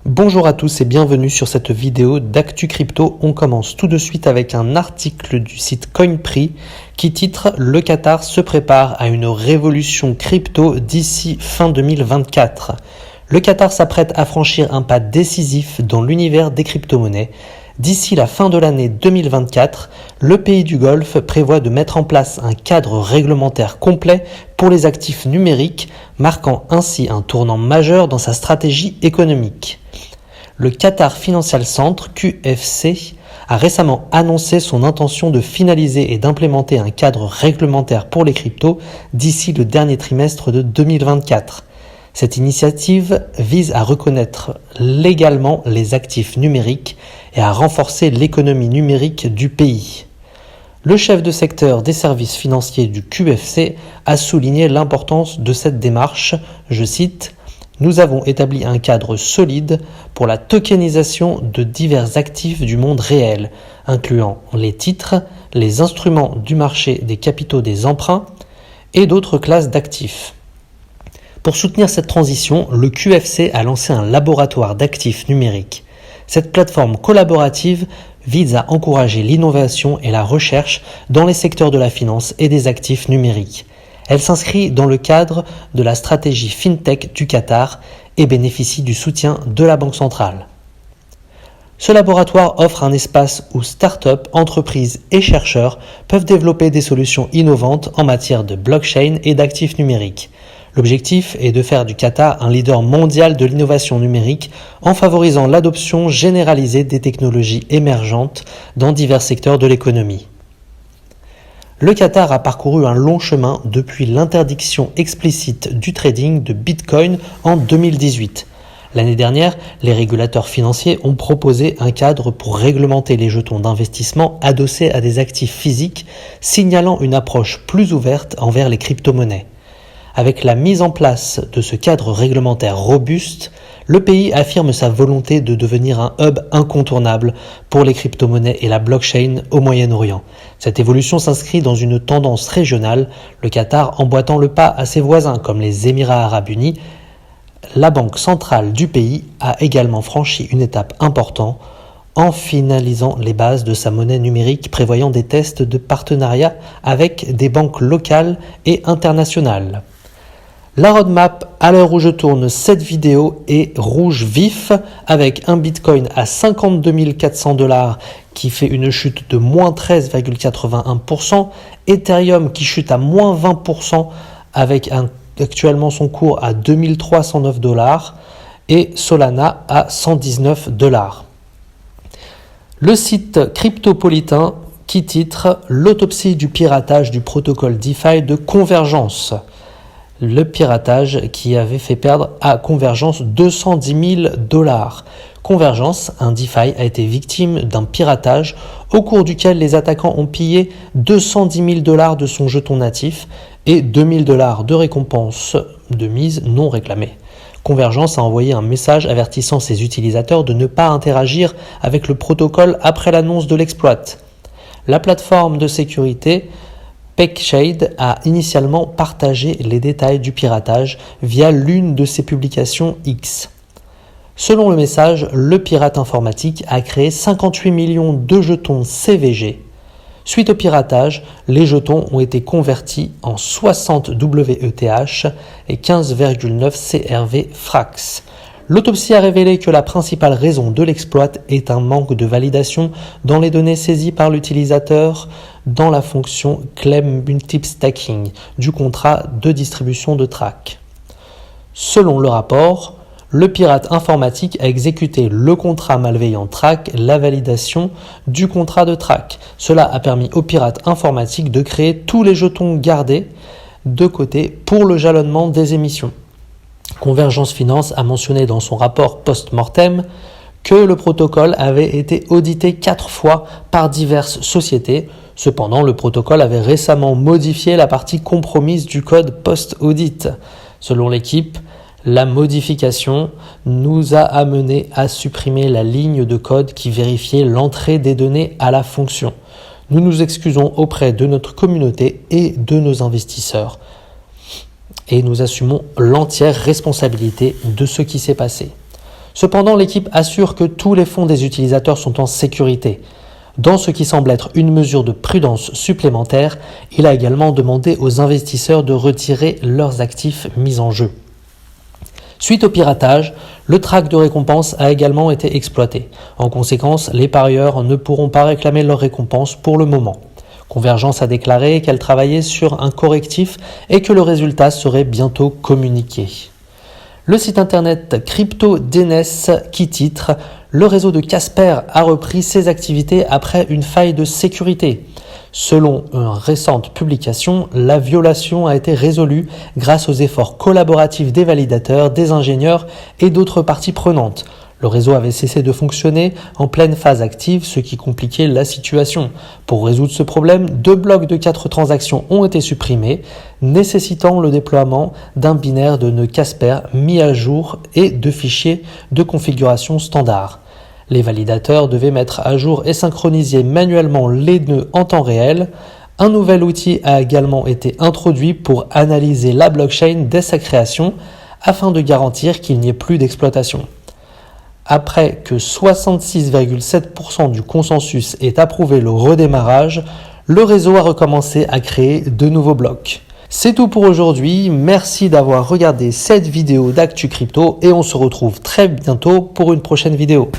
Bonjour à tous et bienvenue sur cette vidéo d'Actu Crypto. On commence tout de suite avec un article du site CoinPri qui titre « Le Qatar se prépare à une révolution crypto d'ici fin 2024 ». Le Qatar s'apprête à franchir un pas décisif dans l'univers des crypto-monnaies. D'ici la fin de l'année 2024, le pays du Golfe prévoit de mettre en place un cadre réglementaire complet pour les actifs numériques, marquant ainsi un tournant majeur dans sa stratégie économique. Le Qatar Financial Centre, QFC, a récemment annoncé son intention de finaliser et d'implémenter un cadre réglementaire pour les cryptos d'ici le dernier trimestre de 2024. Cette initiative vise à reconnaître légalement les actifs numériques et à renforcer l'économie numérique du pays. Le chef de secteur des services financiers du QFC a souligné l'importance de cette démarche, je cite, « Nous avons établi un cadre solide pour la tokenisation de divers actifs du monde réel, incluant les titres, les instruments du marché des capitaux des emprunts et d'autres classes d'actifs. » Pour soutenir cette transition, le QFC a lancé un laboratoire d'actifs numériques. Cette plateforme collaborative vise à encourager l'innovation et la recherche dans les secteurs de la finance et des actifs numériques. Elle s'inscrit dans le cadre de la stratégie FinTech du Qatar et bénéficie du soutien de la Banque centrale. Ce laboratoire offre un espace où start-up, entreprises et chercheurs peuvent développer des solutions innovantes en matière de blockchain et d'actifs numériques. L'objectif est de faire du Qatar un leader mondial de l'innovation numérique en favorisant l'adoption généralisée des technologies émergentes dans divers secteurs de l'économie. Le Qatar a parcouru un long chemin depuis l'interdiction explicite du trading de Bitcoin en 2018. L'année dernière, les régulateurs financiers ont proposé un cadre pour réglementer les jetons d'investissement adossés à des actifs physiques, signalant une approche plus ouverte envers les crypto-monnaies. Avec la mise en place de ce cadre réglementaire robuste, le pays affirme sa volonté de devenir un hub incontournable pour les crypto-monnaies et la blockchain au Moyen-Orient. Cette évolution s'inscrit dans une tendance régionale, le Qatar emboîtant le pas à ses voisins comme les Émirats arabes unis. La banque centrale du pays a également franchi une étape importante en finalisant les bases de sa monnaie numérique, prévoyant des tests de partenariat avec des banques locales et internationales. La roadmap à l'heure où je tourne cette vidéo est rouge vif avec un Bitcoin à 52 400 $ qui fait une chute de moins 13,81%, Ethereum qui chute à moins 20% avec actuellement son cours à 2309 $ et Solana à 119 $. Le site Cryptopolitain qui titre « L'autopsie du piratage du protocole DeFi de Convergence ». Le piratage qui avait fait perdre à Convergence 210 000 $. Convergence, un DeFi, a été victime d'un piratage au cours duquel les attaquants ont pillé 210 000 $ de son jeton natif et 2 000 $ de récompense de mise non réclamée. Convergence a envoyé un message avertissant ses utilisateurs de ne pas interagir avec le protocole après l'annonce de l'exploit. La plateforme de sécurité PeckShade a initialement partagé les détails du piratage via l'une de ses publications X. Selon le message, le pirate informatique a créé 58 millions de jetons CVG. Suite au piratage, les jetons ont été convertis en 60 WETH et 15,9 CRV Frax. L'autopsie a révélé que la principale raison de l'exploit est un manque de validation dans les données saisies par l'utilisateur dans la fonction Claim Multiple Stacking du contrat de distribution de track. Selon le rapport, le pirate informatique a exécuté le contrat malveillant track, la validation du contrat de track. Cela a permis au pirate informatique de créer tous les jetons gardés de côté pour le jalonnement des émissions. Convergence Finance a mentionné dans son rapport post-mortem que le protocole avait été audité 4 fois par diverses sociétés. Cependant, le protocole avait récemment modifié la partie compromise du code post-audit. Selon l'équipe, la modification nous a amené à supprimer la ligne de code qui vérifiait l'entrée des données à la fonction. Nous nous excusons auprès de notre communauté et de nos investisseurs. Et nous assumons l'entière responsabilité de ce qui s'est passé. Cependant, l'équipe assure que tous les fonds des utilisateurs sont en sécurité. Dans ce qui semble être une mesure de prudence supplémentaire, il a également demandé aux investisseurs de retirer leurs actifs mis en jeu. Suite au piratage, le track de récompense a également été exploité. En conséquence, les parieurs ne pourront pas réclamer leur récompense pour le moment. Convergence a déclaré qu'elle travaillait sur un correctif et que le résultat serait bientôt communiqué. Le site internet CryptoDNS qui titre « Le réseau de Casper a repris ses activités après une faille de sécurité ». Selon une récente publication, la violation a été résolue grâce aux efforts collaboratifs des validateurs, des ingénieurs et d'autres parties prenantes. Le réseau avait cessé de fonctionner en pleine phase active, ce qui compliquait la situation. Pour résoudre ce problème, 2 blocs de 4 transactions ont été supprimés, nécessitant le déploiement d'un binaire de nœuds Casper mis à jour et de fichiers de configuration standard. Les validateurs devaient mettre à jour et synchroniser manuellement les nœuds en temps réel. Un nouvel outil a également été introduit pour analyser la blockchain dès sa création afin de garantir qu'il n'y ait plus d'exploitation. Après que 66,7% du consensus ait approuvé le redémarrage, le réseau a recommencé à créer de nouveaux blocs. C'est tout pour aujourd'hui, merci d'avoir regardé cette vidéo d'Actu Crypto et on se retrouve très bientôt pour une prochaine vidéo.